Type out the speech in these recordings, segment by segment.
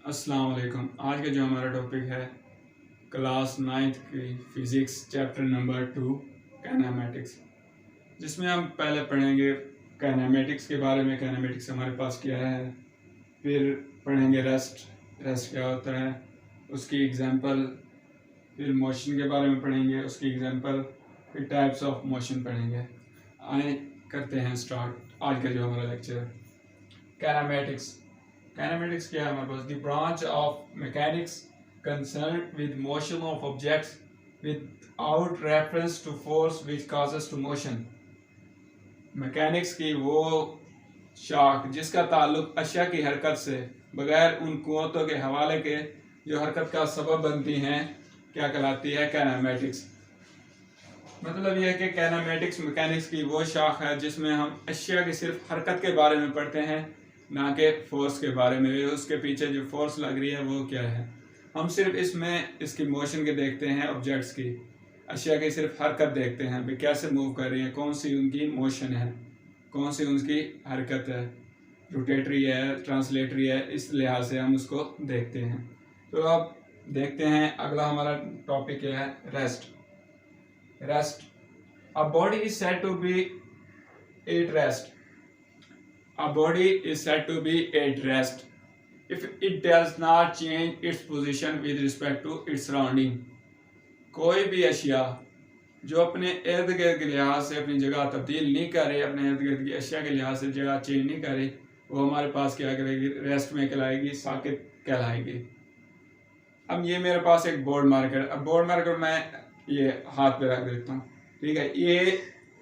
अस्सलाम वालेकुम। आज का जो हमारा टॉपिक है क्लास 9th की फिज़िक्स चैप्टर नंबर 2 काइनेमेटिक्स, जिसमें हम पहले पढ़ेंगे काइनेमेटिक्स के बारे में। काइनेमेटिक्स हमारे पास क्या है, फिर पढ़ेंगे रेस्ट क्या होता है, उसकी एग्जांपल, फिर मोशन के बारे में पढ़ेंगे, उसकी एग्जांपल, फिर टाइप्स ऑफ मोशन पढ़ेंगे। आए करते हैं स्टार्ट आज का जो हमारा लेक्चर। काइनेमेटिक्स क्या है हमारे पास? The branch of mechanics concern with motion of objects without reference to force which causes to motion. Mechanics की वो शाख जिसका ताल्लुक अशिया की हरकत से बगैर उन कुव्वतों के हवाले के जो हरकत का सबब बनती हैं, क्या कहलाती है? काइनेमेटिक्स। मतलब यह है कि काइनेमेटिक्स मैकेनिक्स की वो शाख है जिसमें हम अशिया की सिर्फ हरकत के बारे में पढ़ते हैं, ना कि फोर्स के बारे में। उसके पीछे जो फोर्स लग रही है वो क्या है, हम सिर्फ इसमें इसकी मोशन के देखते हैं, ऑब्जेक्ट्स की, अशिया की सिर्फ हरकत देखते हैं, भाई कैसे मूव कर रही है, कौन सी उनकी मोशन है, कौन सी उनकी हरकत है, रोटेटरी है, ट्रांसलेटरी है, इस लिहाज से हम उसको देखते हैं। तो अब देखते हैं अगला हमारा टॉपिक क्या है, rest. A body is said to be at rest. A body is said to be at rest if it does not change its position with respect to its surrounding। कोई भी अशिया जो अपने इर्द गिर्द के लिहाज से अपनी जगह तब्दील नहीं कर रही, अपने इर्द गिर्द की अशिया के लिहाज से जगह चेंज नहीं कर रही, वो हमारे पास क्या करेगी? रेस्ट में कहलाएगी, साकित कहलाएगी। अब ये मेरे पास एक बोर्ड मार्कर, अब बोर्ड मार्कर मैं ये हाथ पे रख देता हूँ, ठीक है। ये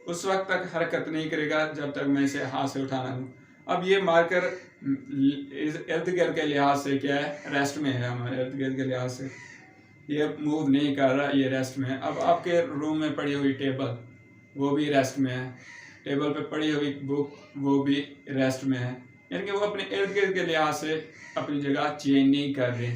उस वक्त तक हरकत नहीं करेगा जब तक मैं इसे हाथ से उठाना दूँ। अब ये मार्कर इर्द गिर्द के लिहाज से क्या है? रेस्ट में है। हमारे इर्द गिर्द के लिहाज से ये मूव नहीं कर रहा, ये रेस्ट में है। अब आपके रूम में पड़ी हुई टेबल, वो भी रेस्ट में है। टेबल पे पड़ी हुई बुक, वो भी रेस्ट में है। यानी कि वो अपने इर्द गिर्द के लिहाज से अपनी जगह चेंज नहीं कर रही,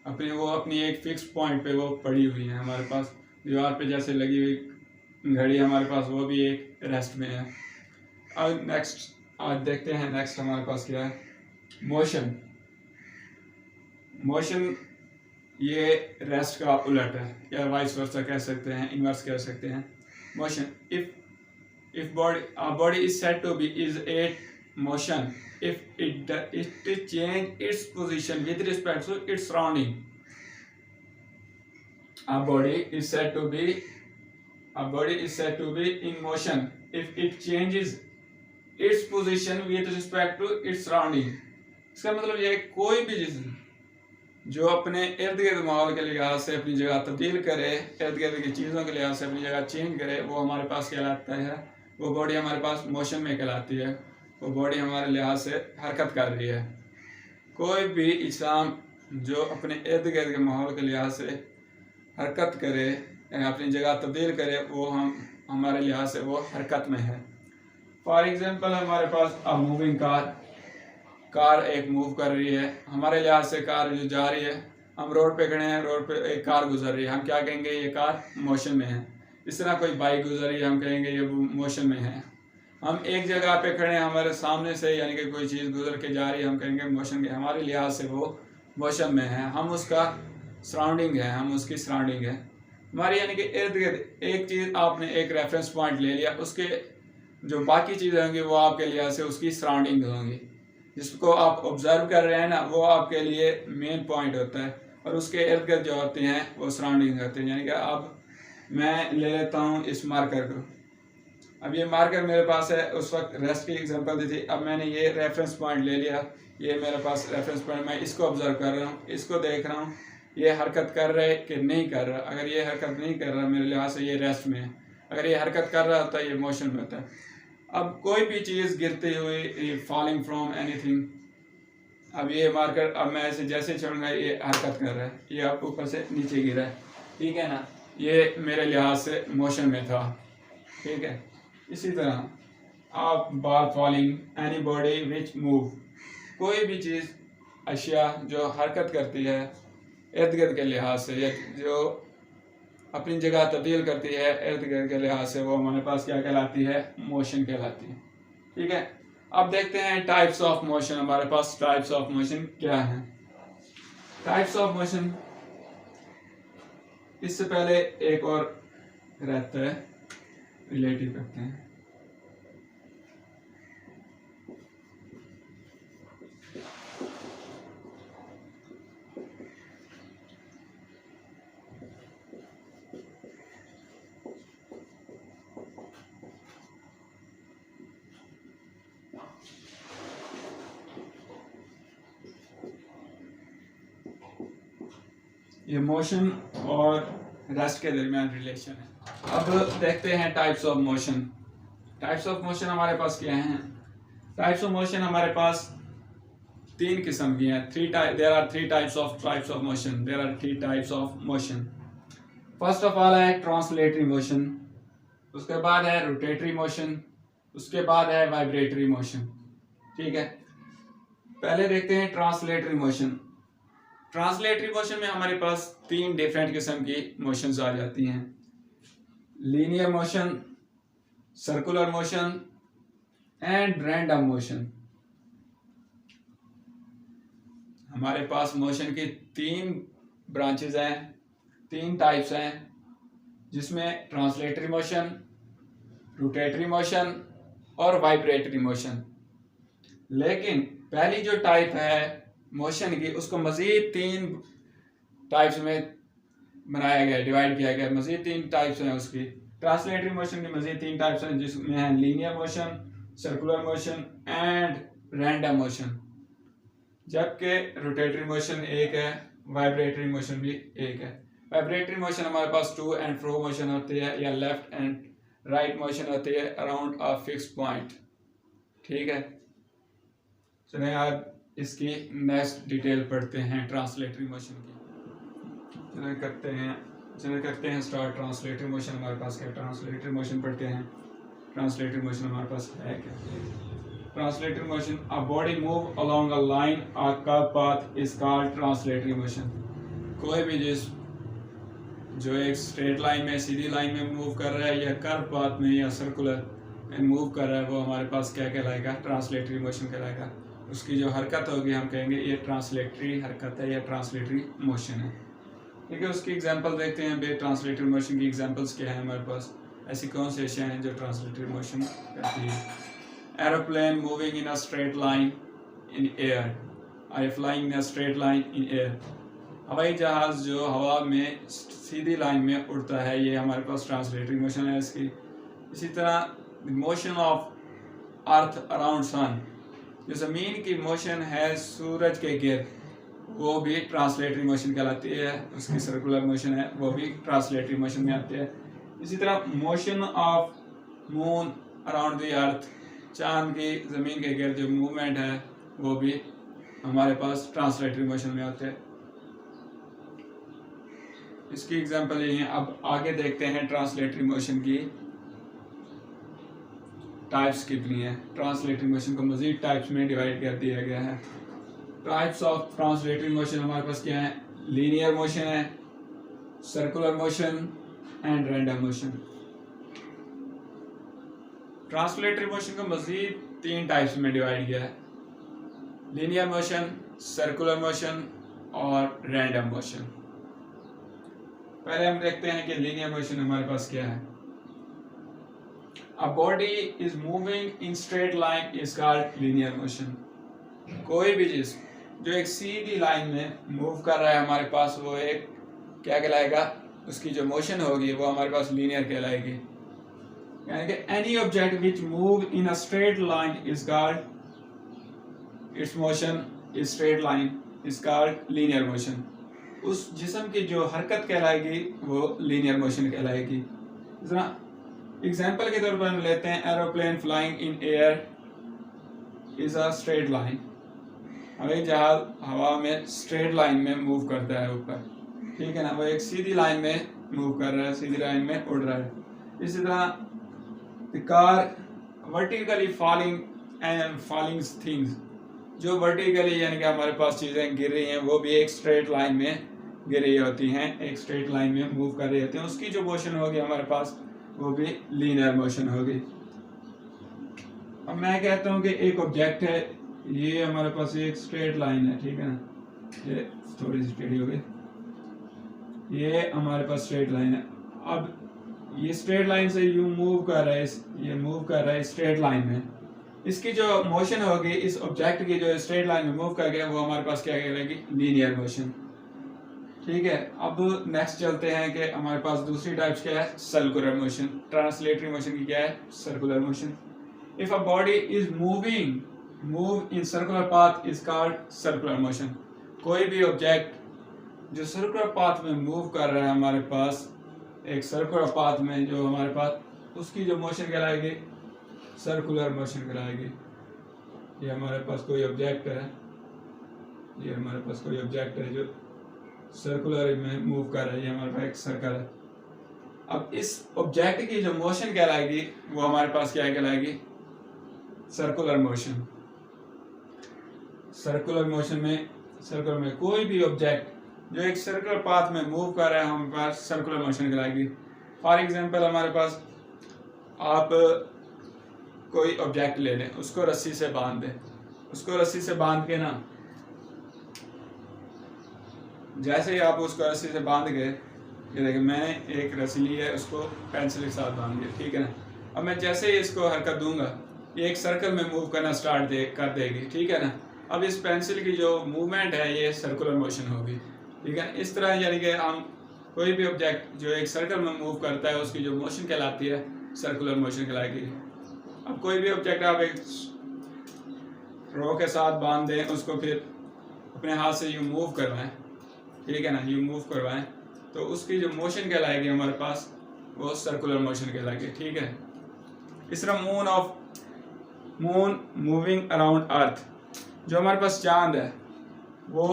अपनी एक फिक्स पॉइंट पे वो पड़ी हुई है। हमारे पास दीवार पे जैसे लगी हुई घड़ी हमारे पास, वो भी एक रेस्ट में है। अब आज देखते हैं नेक्स्ट हमारे पास क्या है, मोशन। ये रेस्ट का उलट है, या वाइस वर्सा कह सकते हैं, इनवर्स कह सकते हैं। Motion, if body is said to be is at motion if it change its position with respect to its surrounding। A body is said to be in motion if it changes its position with respect to its surrounding। इसका मतलब यह है कोई भी जिस्म जो अपने इर्द गिर्द माहौल के लिहाज से अपनी जगह तब्दील करे, इर्द गिर्द की चीज़ों के लिहाज से अपनी जगह चेंज करे, वो हमारे पास कहलाता है, वो बॉडी हमारे पास मोशन में कहलाती है। वो बॉडी हमारे लिहाज से हरकत कर रही है। कोई भी इस्लाम जो अपने इर्द गिर्द के माहौल के लिहाज से हरकत करे, अपनी जगह तब्दील करे, वो हमारे लिहाज से वो हरकत में है। फॉर एग्जांपल हमारे पास अब मूविंग कार एक मूव कर रही है, हमारे लिहाज से कार जो जा रही है, हम रोड पे खड़े हैं, रोड पे एक कार गुजर रही है, हम क्या कहेंगे? ये कार मोशन में है। इस तरह कोई बाइक गुजर रही है, हम कहेंगे ये मोशन में है। हम एक जगह पे खड़े हैं, हमारे सामने से यानी कि कोई चीज़ गुजर के जा रही है, हम कहेंगे मोशन के, हमारे लिहाज से वो मोशन में है। हम उसका सराउंडिंग है, हम उसकी सराउंडिंग है हमारी, यानी कि इर्द गिर्द एक चीज़ आपने एक रेफरेंस पॉइंट ले लिया, उसके जो बाकी चीज़ें होंगी वो आपके लिहाज से उसकी सराउंडिंग होंगी। जिसको आप ऑब्जर्व कर रहे हैं ना, वो आपके लिए मेन पॉइंट होता है, और उसके इर्द गिर्द जो होते हैं वो सराउंडिंग होते हैं। यानी कि अब मैं ले लेता हूँ इस मार्कर को, अब ये मार्कर मेरे पास है, उस वक्त रेस्ट की एग्जांपल दी थी। अब मैंने ये रेफरेंस पॉइंट ले लिया, ये मेरे पास रेफरेंस पॉइंट, मैं इसको ऑब्जर्व कर रहा हूँ, इसको देख रहा हूँ, ये हरकत कर रहा है कि नहीं कर रहा। अगर ये हरकत नहीं कर रहा, मेरे लिहाज से ये रेस्ट में है। अगर ये हरकत कर रहा होता है, ये मोशन में होता है। अब कोई भी चीज़ गिरती हुई, फॉलिंग फ्रॉम एनीथिंग, अब ये मार्कर, अब मैं ऐसे जैसे चढ़ूँगा ये हरकत कर रहा है, ये आप ऊपर से नीचे गिरा है, ठीक है ना, ये मेरे लिहाज से मोशन में था, ठीक है। इसी तरह आप बाल falling, any body which move, कोई भी चीज़ अशिया जो हरकत करती है इर्द गिर्द के लिहाज से, या जो अपनी जगह तब्दील करती है इर्द गिर्द के लिहाज से, वो हमारे पास क्या कहलाती है? मोशन कहलाती है, ठीक है। अब देखते हैं टाइप्स ऑफ मोशन। हमारे पास टाइप्स ऑफ मोशन क्या हैं। टाइप्स ऑफ मोशन, इससे पहले एक और रहता है, रिलेटिव करते हैं। ये मोशन और रेस्ट के दरमियान रिलेशन है। अब देखते हैं types of motion. Types of motion हमारे पास क्या हैं? टाइप्स ऑफ मोशन हमारे पास तीन किस्म की हैं। There are three types of motion. There are three types of motion. First of all है ट्रांसलेटरी मोशन, उसके बाद है रोटेटरी मोशन, उसके बाद है वाइब्रेटरी मोशन। ठीक है, पहले देखते हैं ट्रांसलेटरी मोशन। ट्रांसलेटरी मोशन में हमारे पास तीन डिफरेंट किस्म की मोशंस आ जाती हैं। Linear motion, circular motion and random motion. हमारे पास मोशन की तीन ब्रांचेस हैं, तीन टाइप्स हैं, जिसमें ट्रांसलेटरी मोशन, रोटेटरी मोशन और वाइब्रेटरी मोशन। लेकिन पहली जो टाइप है मोशन की, उसको मजीद तीन टाइप्स में बनाया गया, डिवाइड किया गया। मजीद तीन टाइप्स हैं उसकी। ट्रांसलेटरी मोशन की मजीद तीन टाइप्स हैं, जिसमें है linear motion, circular motion and random motion. जबकि रोटेटरी मोशन एक है, वाइब्रेटरी मोशन भी एक है। वाइब्रेटरी मोशन हमारे पास टू एंड फ्रो मोशन होती है, या लेफ्ट एंड राइट मोशन होती है अराउंड अ फिक्स पॉइंट। ठीक है, चलिए आप इसकी नेक्स्ट डिटेल पढ़ते हैं ट्रांसलेटरी मोशन की। चलिए करते हैं स्टार्ट। ट्रांसलेटरी मोशन हमारे पास क्या? ट्रांसलेटरी मोशन पढ़ते हैं। ट्रांसलेटरी मोशन हमारे पास है क्या? Translatory motion, a body move along a line a curve path is called translatory motion. कोई भी जो एक स्ट्रेट लाइन में, सीधी लाइन में मूव कर रहा है, या कर्व पाथ में या सर्कुलर में मूव कर रहा है, वो हमारे पास क्या कहलाएगा? ट्रांसलेटरी मोशन कहलाएगा। उसकी जो हरकत होगी हम कहेंगे ये ट्रांसलेटरी हरकत है या ट्रांसलेटरी मोशन है। ठीक है, उसकी एग्जांपल देखते हैं। बे ट्रांसलेटरी मोशन की एग्जांपल्स क्या है हमारे पास? ऐसी कौन सी अशियाँ हैं जो ट्रांसलेटरी मोशन करती है? Aeroplane moving in a straight line in air, I flying in a straight line in air. हवाई जहाज जो हवा में सीधी लाइन में उड़ता है, ये हमारे पास ट्रांसलेटरी मोशन है इसकी। इसी तरह motion of earth around sun, जो ज़मीन की मोशन है सूरज के गिर्द, वो भी ट्रांसलेटरी मोशन कहलाती है। उसकी सर्कुलर मोशन है, वो भी ट्रांसलेटरी मोशन में आती है। इसी तरह motion of moon around the earth, चांद की ज़मीन के गिर्द जो मूवमेंट है, वो भी हमारे पास ट्रांसलेटरी मोशन में आते हैं। इसकी एग्जांपल ये है। अब आगे देखते हैं ट्रांसलेटरी मोशन की टाइप्स कितनी है। ट्रांसलेटरी मोशन को मजीद टाइप्स में डिवाइड कर दिया गया है। टाइप्स ऑफ ट्रांसलेटरी मोशन हमारे पास क्या है? लीनियर मोशन है, circular motion and random motion. Translatory motion को मजीद तीन टाइप्स में डिवाइड किया है, लीनियर मोशन, सर्कुलर मोशन और रैंडम मोशन। पहले हम देखते हैं कि लीनियर मोशन हमारे पास क्या है। A body is moving in straight line is called linear motion। कोई भी चीज जो एक सीधी लाइन में मूव कर रहा है हमारे पास, वो एक क्या कहलाएगा? उसकी जो मोशन होगी वो हमारे पास लीनियर कहलाएगी। यानी कि any object which move in a straight line is called, its motion is straight line is called linear motion। उस जिस्म की जो हरकत कहलाएगी वो लीनियर मोशन कहलाएगी। एग्जाम्पल के तौर पर हम लेते हैं aeroplane flying in air is a straight line. हवाई जहाज हवा में स्ट्रेट लाइन में मूव करता है ऊपर, ठीक है ना, वो एक सीधी लाइन में मूव कर रहा है, सीधी लाइन में उड़ रहा है। इसी तरह the car vertically falling and falling things, जो वर्टिकली यानी कि हमारे पास चीज़ें गिर रही हैं, वो भी एक स्ट्रेट लाइन में गिर रही होती हैं, एक स्ट्रेट लाइन में मूव कर रही होती हैं। उसकी जो मोशन होगी हमारे पास वो भी लीनियर मोशन होगी। अब मैं कहता हूँ कि एक ऑब्जेक्ट है, ये हमारे पास एक स्ट्रेट लाइन है, ठीक है ना, ये थोड़ी सी टेढ़ी हो गई, ये हमारे पास स्ट्रेट लाइन है। अब ये स्ट्रेट लाइन से यूं मूव कर रहा है, ये मूव कर रहा है स्ट्रेट लाइन में। इसकी जो मोशन होगी इस ऑब्जेक्ट की जो स्ट्रेट लाइन में मूव कर गया वो हमारे पास क्या कहलाएगी, लीनियर मोशन। ठीक है, अब नेक्स्ट चलते हैं कि हमारे पास दूसरी टाइप्स क्या है, सर्कुलर मोशन। ट्रांसलेटरी मोशन की क्या है, circular motion. If a body is move in circular path is called circular motion. कोई भी ऑब्जेक्ट जो सर्कुलर पाथ में मूव कर रहा है हमारे पास, एक सर्कुलर पाथ में जो हमारे पास, उसकी जो मोशन कहलाएगी सर्कुलर मोशन कहलाएगी। ये हमारे पास कोई ऑब्जेक्ट है, ये हमारे पास कोई ऑब्जेक्ट है जो सर्कुलर में मूव कर रहा है, ये हमारे पास एक सर्कल है। अब इस ऑब्जेक्ट की जो मोशन कहलाएगी वो हमारे पास क्या कहलाएगी, सर्कुलर मोशन। सर्कुलर में कोई भी ऑब्जेक्ट जो एक सर्कुलर पाथ में मूव कर रहा है हमारे पास सर्कुलर मोशन कहलाएगी। फॉर एग्जांपल हमारे पास आप कोई ऑब्जेक्ट ले लें, उसको रस्सी से बांध दें, उसको रस्सी से बांध के ना, जैसे ही आप उसको रस्सी से बांध गए, ये देखिए मैंने एक रस्सी ली है, उसको पेंसिल के साथ बांध दिया, ठीक है ना। अब मैं जैसे ही इसको हरकत दूंगा ये एक सर्कल में मूव करना स्टार्ट कर देगी, ठीक है ना। अब इस पेंसिल की जो मूवमेंट है ये सर्कुलर मोशन होगी, ठीक है। इस तरह यानी कि हम कोई भी ऑब्जेक्ट जो एक सर्कल में मूव करता है उसकी जो मोशन कहलाती है सर्कुलर मोशन कहलाएगी। अब कोई भी ऑब्जेक्ट आप एक रो के साथ बांध दें, उसको फिर अपने हाथ से यूँ मूव करवाएं, ठीक है ना, यूँ मूव करवाएं, तो उसकी जो मोशन कहलाएगी हमारे पास वो सर्कुलर मोशन कहलाएगी, ठीक है। इस तरह मून मूविंग अराउंड अर्थ, जो हमारे पास चांद है वो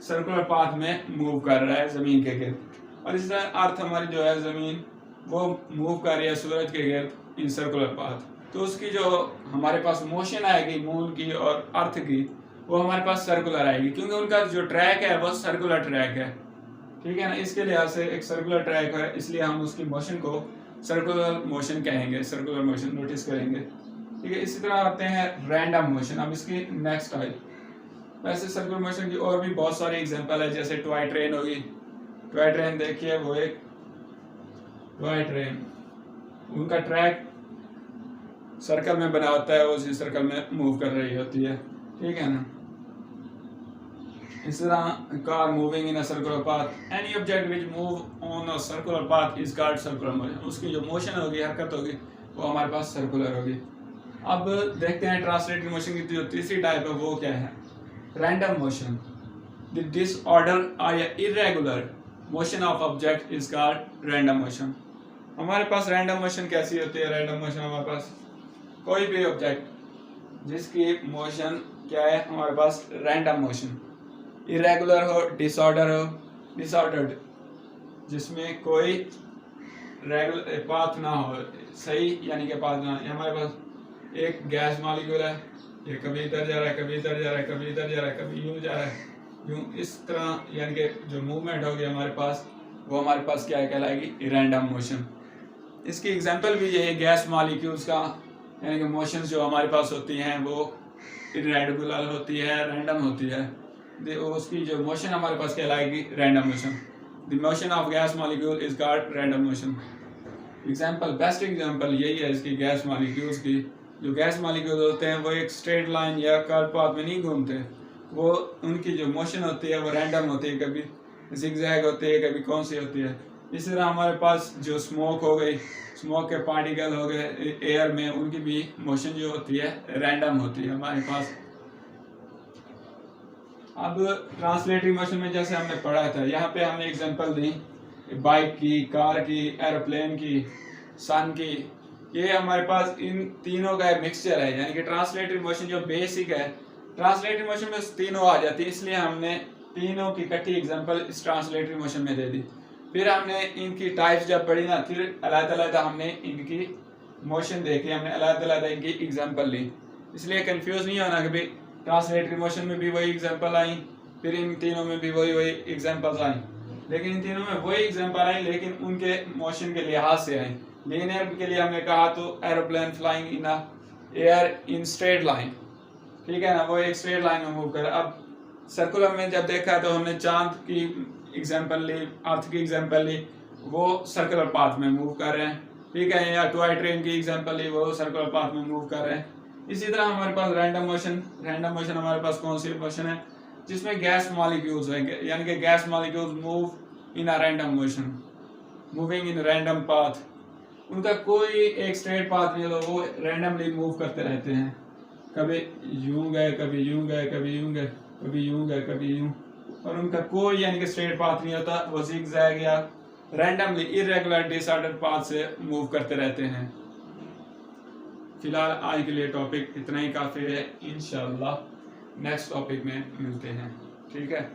सर्कुलर पाथ में मूव कर रहा है ज़मीन के गिर्द, और इस तरह अर्थ हमारी जो है ज़मीन वो मूव कर रही है सूरज के गिर्द इन सर्कुलर पाथ। तो उसकी जो हमारे पास मोशन आएगी मून की और अर्थ की वो हमारे पास सर्कुलर आएगी, क्योंकि उनका जो ट्रैक है वो सर्कुलर ट्रैक है, ठीक है ना। इसके लिहाज से एक सर्कुलर ट्रैक है, इसलिए हम उसकी मोशन को सर्कुलर मोशन कहेंगे, सर्कुलर मोशन नोटिस करेंगे, ठीक है। इसी तरह आते हैं रैंडम मोशन। अब इसकी नेक्स्ट टाइप, वैसे सर्कुलर मोशन की और भी बहुत सारी एग्जांपल है, जैसे टॉय ट्रेन होगी। टॉय ट्रेन देखिए, वो एक टॉय ट्रेन, उनका ट्रैक सर्कल में बना होता है, वो उसी सर्कल में मूव कर रही होती है, ठीक है ना। इस तरह car moving in a circular path, any object which move on a circular path is called circular motion. उसकी जो मोशन होगी, हरकत होगी, वो हमारे पास सर्कुलर होगी। अब देखते हैं ट्रांसलेटरी मोशन की जो तीसरी टाइप है वो क्या है, रैंडम मोशन। द डिसऑर्डर और irregular motion of object is called random motion. हमारे पास रैंडम मोशन कैसी होती है, रैंडम मोशन हमारे पास कोई भी ऑब्जेक्ट जिसकी मोशन क्या है हमारे पास रैंडम मोशन, इरेगुलर हो, डिसऑर्डर्ड, जिसमें कोई रेगुलर पाथ ना हो, सही यानी कि पाथ ना। हमारे पास एक गैस मॉलिक्यूल है, ये कभी इधर जा रहा है, कभी इधर जा रहा है, कभी इधर जा रहा है, कभी यूं जा रहा है, यूं, इस तरह यानी कि जो मूवमेंट होगी हमारे पास वो हमारे पास क्या कहलाएगी, रैंडम मोशन। इसकी एग्जांपल भी ये है, गैस मॉलिक्यूल्स का यानी कि मोशंस जो हमारे पास होती हैं वो इरेगुलर होती है, रैंडम होती है, उसकी जो मोशन हमारे पास कहलाएगी random motion. The motion of gas molecule is called random motion. Example, best example यही है इसकी गैस मॉलिक्यूल्स की। जो गैस मॉलिक्यूल होते हैं वो एक स्ट्रेट लाइन या कर्व पाथ में नहीं घूमते, वो उनकी जो मोशन होती है वो रैंडम होती है, कभी जिगजैग होती है, कभी कौन सी होती है। इसी तरह हमारे पास जो स्मोक हो गई, स्मोक के पार्टिकल हो गए एयर में, उनकी भी मोशन जो होती है रैंडम होती है हमारे पास। अब ट्रांसलेटरी मोशन में जैसे हमने पढ़ा था, यहाँ पे हमने एग्जांपल दी बाइक की, कार की, एरोप्लेन की, सन की। ये हमारे पास इन तीनों का मिक्सचर है, यानी कि ट्रांसलेटरी मोशन जो बेसिक है, ट्रांसलेटरी मोशन में तीनों आ जाती है, इसलिए हमने तीनों की इकट्ठी एग्जांपल इस ट्रांसलेटरी मोशन में दे दी। फिर हमने इनकी टाइप्स जब पढ़ी ना, फिर अलग-अलग हमने इनकी मोशन देखी, हमने अलग-अलग इनकी एग्जांपल ली। इसलिए कंफ्यूज नहीं होना कि भाई ट्रांसलेटरी मोशन में भी वही एग्जांपल आई, फिर इन तीनों में भी वही एग्जांपल्स आई, लेकिन इन तीनों में वही एग्जांपल आई लेकिन उनके मोशन के लिहाज से आई। लीनियर के लिए हमने कहा तो aeroplane flying in air in straight line, ठीक है ना, वो एक स्ट्रेट लाइन में मूव कर। अब सर्कुलर में जब देखा तो हमने चांद की एग्जांपल ली, अर्थ की एग्जांपल ली, वो सर्कुलर पाथ में मूव कर रहे हैं, ठीक है, या टॉय ट्रेन की एग्जांपल ली, वो सर्कुलर पाथ में मूव कर रहे हैं। इसी तरह हमारे पास रैंडम मोशन हमारे पास कौन सी मोशन है, जिसमें गैस मॉलिक्यूल्स है, यानी कि gas molecules move in a random motion, moving in random path. उनका कोई एक स्ट्रेट पाथ नहीं होता, वो रैंडमली मूव करते रहते हैं, कभी यूं गए, कभी यूं गए, कभी यूं गए, कभी यूं गए, कभी यूं, और उनका कोई यानी कि स्ट्रेट पाथ नहीं होता, वो जिगजैग या रैंडमली इरेगुलर डिसऑर्डर पाथ से मूव करते रहते हैं। फिलहाल आज के लिए टॉपिक इतना ही काफ़ी है, इंशाल्लाह नेक्स्ट टॉपिक में मिलते हैं, ठीक है।